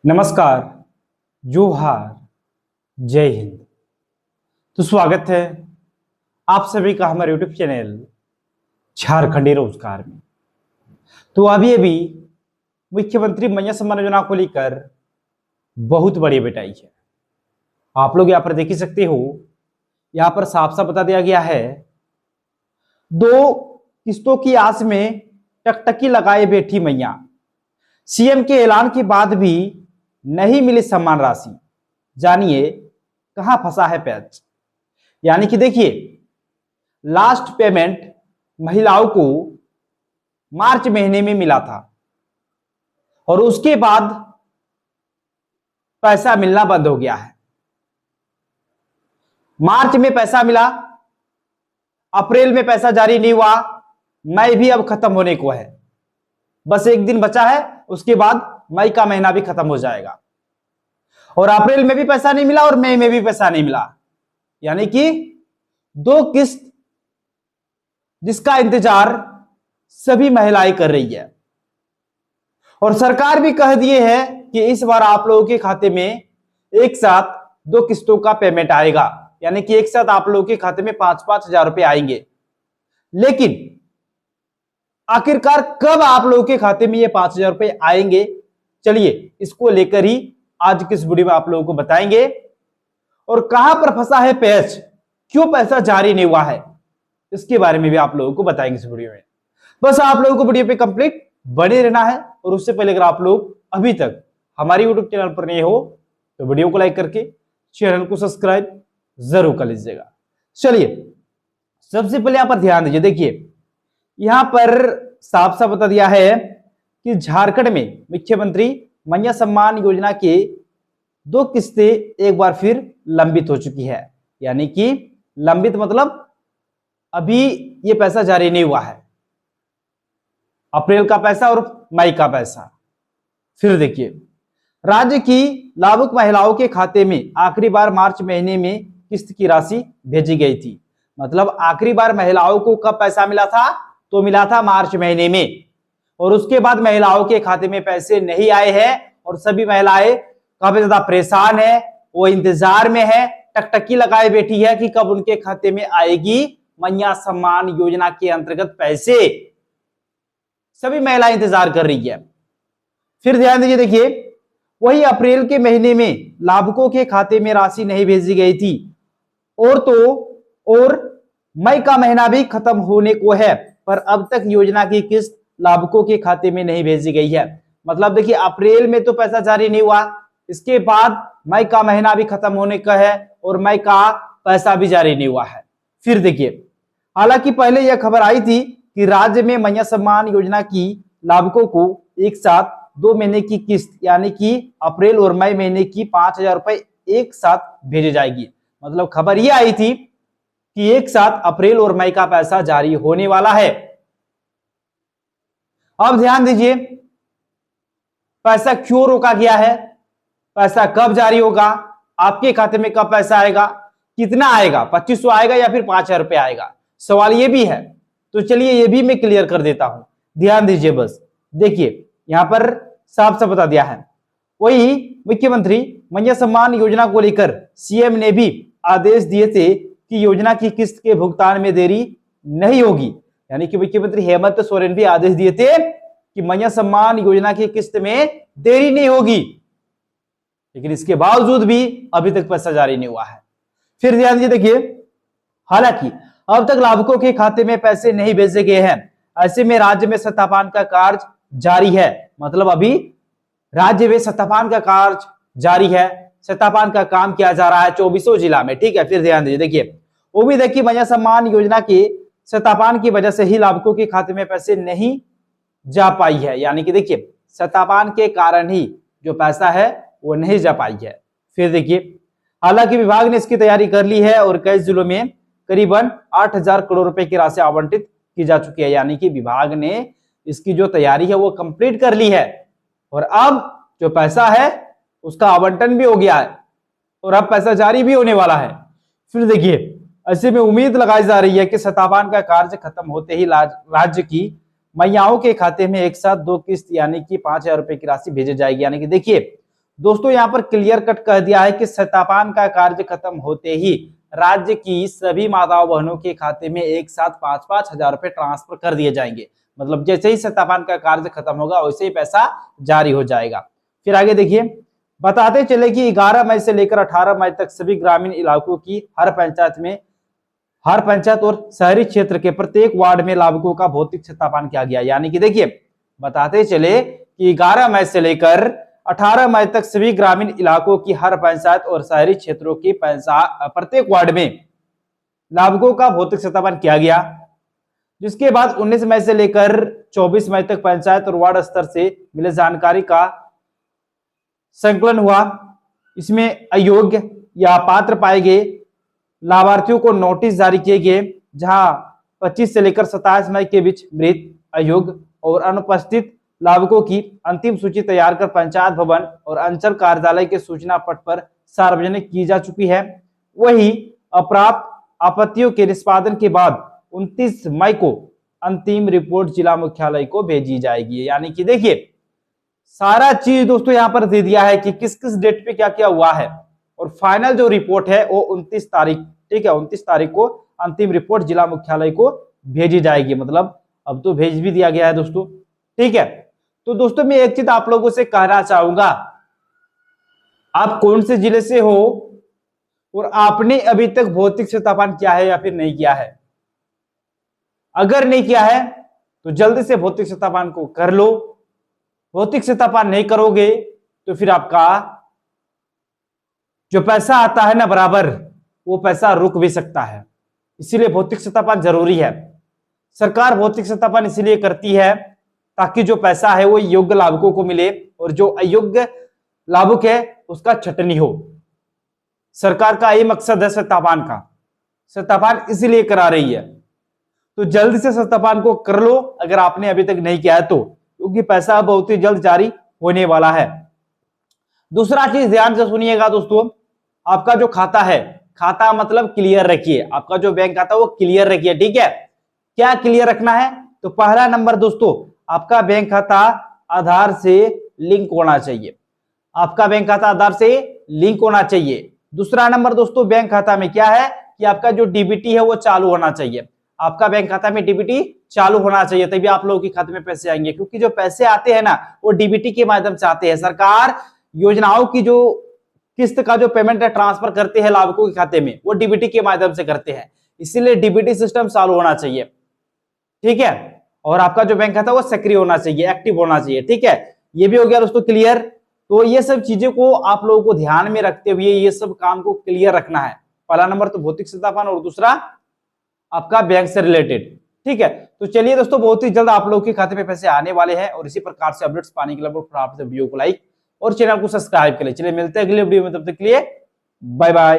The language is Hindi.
नमस्कार, जोहार, जय हिंद। तो स्वागत है आप सभी का हमारे यूट्यूब चैनल झारखंडी रोजगार में। तो अभी अभी मुख्यमंत्री मत्स्य सम्मान योजना को लेकर बहुत बड़ी अपडेट आई है। आप लोग यहाँ पर देख ही सकते हो, यहाँ पर साफ साफ बता दिया गया है, 2 किस्तों की आस में टकटकी लगाए बैठी मैया, सीएम के ऐलान के बाद भी नहीं मिली सम्मान राशि, जानिए कहां फंसा है पैच। यानी कि देखिए, लास्ट पेमेंट महिलाओं को मार्च महीने में मिला था और उसके बाद पैसा मिलना बंद हो गया है। मार्च में पैसा मिला, अप्रैल में पैसा जारी नहीं हुआ, मई भी अब खत्म होने को है, बस एक दिन बचा है, उसके बाद मई का महीना भी खत्म हो जाएगा। और अप्रैल में भी पैसा नहीं मिला और मई में भी पैसा नहीं मिला, यानी कि 2 किस्त जिसका इंतजार सभी महिलाएं कर रही है। और सरकार भी कह दिए है कि इस बार आप लोगों के खाते में एक साथ 2 किस्तों का पेमेंट आएगा, यानी कि एक साथ आप लोगों के खाते में 5-5 हजार रुपए आएंगे। लेकिन आखिरकार कब आप लोगों के खाते में ये 5,000 रुपए आएंगे, चलिए इसको लेकर ही आज की इस वीडियो में आप लोगों को बताएंगे। और कहां पर फंसा है पैच, क्यों पैसा जारी नहीं हुआ है, इसके बारे में भी आप लोगों को बताएंगे इस वीडियो में। बस आप लोगों को वीडियो पे कंप्लीट बने रहना है। और उससे पहले अगर आप लोग अभी तक हमारे यूट्यूब चैनल पर नए हो तो वीडियो को लाइक करके चैनल को सब्सक्राइब जरूर कर लीजिएगा। चलिए सबसे पहले यहां पर ध्यान दीजिए, देखिए यहां पर साफ साफ बता दिया है कि झारखंड में मुख्यमंत्री मत्स्य सम्मान योजना के 2 किस्तें एक बार फिर लंबित हो चुकी है। यानी कि लंबित मतलब अभी ये पैसा जारी नहीं हुआ है, अप्रैल का पैसा और मई का पैसा। फिर देखिए, राज्य की लाभुक महिलाओं के खाते में आखिरी बार मार्च महीने में किस्त की राशि भेजी गई थी। मतलब आखिरी बार महिलाओं को कब पैसा मिला था, तो मिला था मार्च महीने में। और उसके बाद महिलाओं के खाते में पैसे नहीं आए हैं और सभी महिलाएं काफी ज्यादा परेशान है, वो इंतजार में है, टकटकी लगाए बैठी है कि कब उनके खाते में आएगी मत्स्य सम्मान योजना के अंतर्गत पैसे। सभी महिलाएं इंतजार कर रही है। फिर ध्यान दीजिए, देखिए वही अप्रैल के महीने में लाभुकों के खाते में राशि नहीं भेजी गई थी और मई का महीना भी खत्म होने को है, पर अब तक योजना की किस्त लाभुकों के खाते में नहीं भेजी गई है। मतलब देखिए, अप्रैल में तो पैसा जारी नहीं हुआ, इसके बाद मई का महीना भी खत्म होने का है और मई का पैसा भी जारी नहीं हुआ है। फिर देखिए, हालांकि पहले यह खबर आई थी कि राज्य में मत्स्य सम्मान योजना की लाभुकों को एक साथ 2 महीने की किस्त यानी कि अप्रैल और मई महीने की 5,000 रुपए एक साथ भेजी जाएगी। मतलब खबर यह आई थी कि एक साथ अप्रैल और मई का पैसा जारी होने वाला है। अब ध्यान दीजिए, पैसा क्यों रोका गया है, पैसा कब जारी होगा, आपके खाते में कब पैसा आएगा, कितना आएगा, 2500 आएगा या फिर 5,000 रुपए आएगा, सवाल ये भी है। तो चलिए ये भी मैं क्लियर कर देता हूं, ध्यान दीजिए। बस देखिए, यहां पर साफ साफ बता दिया है, वही मुख्यमंत्री मत्स्य सम्मान योजना को लेकर सीएम ने भी आदेश दिए थे कि योजना की किस्त के भुगतान में देरी नहीं होगी। यानी कि मुख्यमंत्री हेमंत सोरेन भी आदेश दिए थे कि मत्स्य सम्मान योजना की किस्त में देरी नहीं होगी, लेकिन इसके बावजूद भी अभी तक पैसा जारी नहीं हुआ है। फिर ध्यान दीजिए, देखिए हालांकि अब तक लाभुकों के खाते में पैसे नहीं भेजे गए हैं, ऐसे में राज्य में सत्यापन का कार्य जारी है। मतलब अभी राज्य में सत्यापन का कार्य जारी है, सत्यापन का काम किया जा रहा है 24 जिला में। ठीक है, फिर ध्यान दीजिए, देखिए उम्मीद है कि मत्स्य सम्मान योजना के सत्यापन की वजह से ही लाभुकों के खाते में पैसे नहीं जा पाई है। यानी कि देखिए, सत्यापन के कारण ही जो पैसा है वो नहीं जा पाई है। फिर देखिए, हालांकि विभाग ने इसकी तैयारी कर ली है और कई जिलों में करीबन 8,000 करोड़ रुपए की राशि आवंटित की जा चुकी है। यानी कि विभाग ने इसकी जो तैयारी है वो कंप्लीट कर ली है और अब जो पैसा है उसका आवंटन भी हो गया है और अब पैसा जारी भी होने वाला है। फिर देखिए, ऐसे में उम्मीद लगाई जा रही है कि सत्यापन का कार्य खत्म होते ही राज्य की महिलाओं के खाते में एक साथ 2 किस्त यानी कि 5,000 रुपए की राशि भेजी जाएगी। यानी कि देखिए, दोस्तों यहाँ पर क्लियर कट कह दिया है कि सत्यापन का कार्य खत्म होते ही राज्य की सभी माताओं बहनों के खाते में एक साथ 5-5 हजार रुपए ट्रांसफर कर दिए जाएंगे। मतलब जैसे ही सत्यापन का कार्य खत्म होगा वैसे ही पैसा जारी हो जाएगा। फिर आगे देखिए, बताते चले कि 11 मई से लेकर 18 मई तक सभी ग्रामीण इलाकों की हर पंचायत और शहरी क्षेत्र के प्रत्येक वार्ड में लाभुकों का भौतिक सत्यापन किया गया। यानी कि देखिए, बताते चले कि 11 मई से लेकर 18 मई तक सभी ग्रामीण इलाकों की हर पंचायत और शहरी क्षेत्रों की प्रत्येक वार्ड में लाभुकों का भौतिक सत्यापन किया गया। जिसके बाद 19 मई से लेकर 24 मई तक पंचायत और वार्ड स्तर से मिले जानकारी का संकलन हुआ। इसमें अयोग्य या पात्र पाए गए लाभार्थियों को नोटिस जारी किए गए, जहां 25 से लेकर 27 मई के बीच मृत, अयोग्य और अनुपस्थित लाभुकों की अंतिम सूची तैयार कर पंचायत भवन और अंचल कार्यालय के सूचना पट पर सार्वजनिक की जा चुकी है। वही अप्राप्त आपत्तियों के निष्पादन के बाद 29 मई को अंतिम रिपोर्ट जिला मुख्यालय को भेजी जाएगी। यानी कि देखिए, सारा चीज दोस्तों यहाँ पर दे दिया है कि किस किस डेट पे क्या क्या हुआ है, और फाइनल जो रिपोर्ट है वो 29 तारीख, ठीक है, 29 तारीख को अंतिम रिपोर्ट जिला मुख्यालय को भेजी जाएगी। मतलब अब तो भेज भी दिया गया है दोस्तों, ठीक है। तो दोस्तों मैं एक चीज आप लोगों से कहना चाहूंगा, आप कौन से जिले से हो और आपने अभी तक भौतिक सत्यापन किया है या फिर नहीं किया है। अगर नहीं किया है तो जल्दी से भौतिक सत्यापन को कर लो। भौतिक सत्यापन नहीं करोगे तो फिर आपका जो पैसा आता है ना बराबर, वो पैसा रुक भी सकता है। इसीलिए भौतिक सत्यापन जरूरी है। सरकार भौतिक सत्यापन इसलिए करती है ताकि जो पैसा है वो योग्य लाभुकों को मिले, और जो अयोग्य लाभुक है उसका छटनी हो। सरकार का यही मकसद है सत्यापन का। सत्यापन इसलिए करा रही है, तो जल्दी से सत्यापन को कर लो अगर आपने अभी तक नहीं किया है तो, क्योंकि पैसा बहुत ही जल्द जारी होने वाला है। दूसरा चीज ध्यान से सुनिएगा दोस्तों, आपका जो खाता है, खाता मतलब क्लियर रखिए, आपका जो बैंक खाता है वो क्लियर रखिए, ठीक है। क्या क्लियर रखना है, तो पहला नंबर दोस्तों, आपका बैंक खाता आधार से लिंक होना चाहिए। आपका बैंक खाता आधार से लिंक होना चाहिए। दूसरा नंबर दोस्तों, बैंक खाता में क्या है कि आपका जो डीबीटी है वो चालू होना चाहिए। आपका बैंक खाता में डीबीटी चालू होना चाहिए, तभी आप लोगों के खाते में पैसे आएंगे। क्योंकि जो पैसे आते हैं ना वो डीबीटी के माध्यम से आते हैं। सरकार योजनाओं की जो किस्त का जो पेमेंट है ट्रांसफर करते हैं लाभुकों के खाते में, वो डीबीटी के माध्यम से करते हैं। इसीलिए डीबीटी सिस्टम चालू होना चाहिए, ठीक है। और आपका जो बैंक खाता है वो सक्रिय होना चाहिए, एक्टिव होना चाहिए, ठीक है। ये भी हो गया दोस्तों क्लियर। तो ये सब चीजों को आप लोगों को ध्यान में रखते हुए ये सब काम को क्लियर रखना है। पहला नंबर तो भौतिक सत्यापन, और दूसरा आपका बैंक से रिलेटेड, ठीक है। तो चलिए दोस्तों, बहुत ही जल्द आप लोगों के खाते में पैसे आने वाले हैं, और इसी प्रकार से अपडेट्स पाने के लिए वीडियो को लाइक और चैनल को सब्सक्राइब करें। चलिए मिलते हैं अगले वीडियो में, तब तक के लिए बाय बाय।